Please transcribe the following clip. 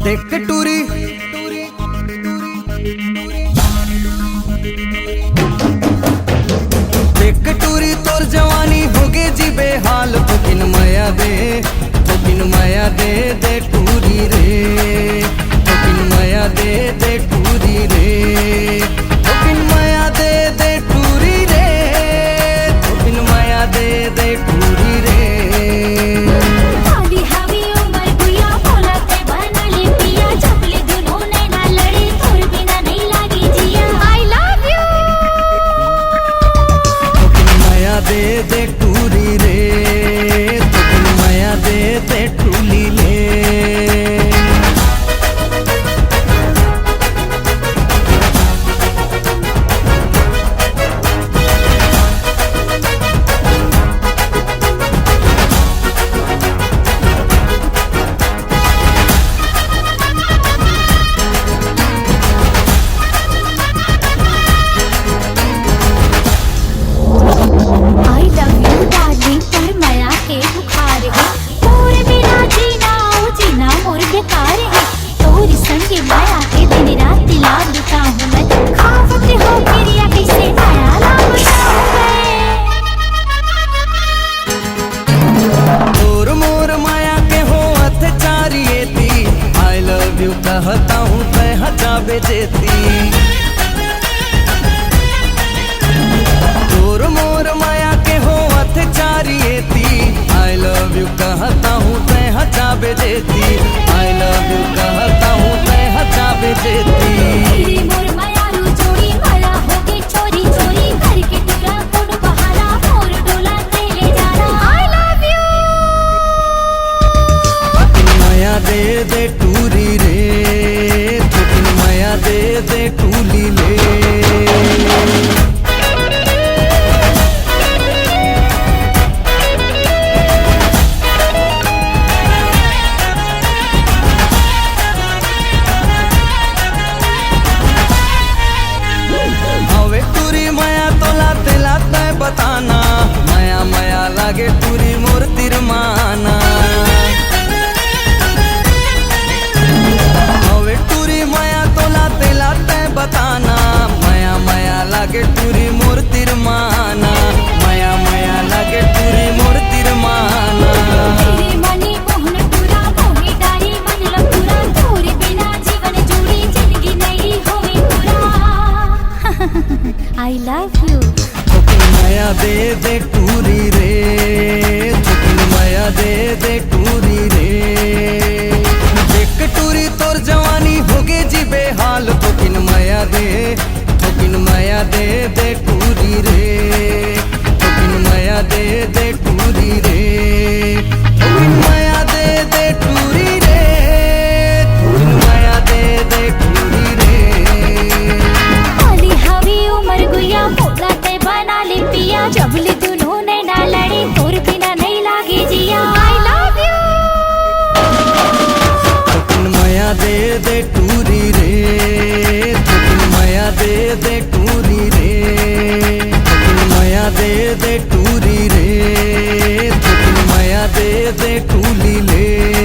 देख टूरी देख टूरी तोर जवानी होगे जी बेहाल थोकिन माया दे दे टूरी रे थोकिन माया दे टूरी रे थोकिन माया दे टूरी रे थोकिन माया दे टूरी रे दे टूरी रे थोकिन माया दे टूली ले कहता हूँ मैं हजा बेचेती तोर मोर माया के हो अत्याचारियेती आई लव यू कहता हूँ मैं हजा बेचेती आई लव यू कहता हूँ मैं हजा बेचेती दे टूरी रे थोकिन माया दे टूली ले हवे टूरी माया तो लाते लाते बताना माया माया लागे टूरी मोर तिरमाना बताना माया माया लागे टूरी मोर तिरमाना माया माया लागे टूरी मोर तिरमाना आई लव यू थोकिन माया दे टूरी रे थोकिन माया दे टूरी रे देख टूरी तोर जवानी होगे जी बेहाल थोकिन माया दे टूरी रे थोकिन माया दे टूरी रे थोकिन माया दे टूरी रे थोकिन माया दे टूरी रे होली हवी उमर गुया मोला ते बना ले पिया जबली दोनों ने ना लड़ी तोर बिना नहीं लागे जिया आई लव यू थोकिन माया दे टूरी रे थोकिन माया दे टूरी रे थोकिन माया दे टूरी रे थोकिन माया दे टूली ले।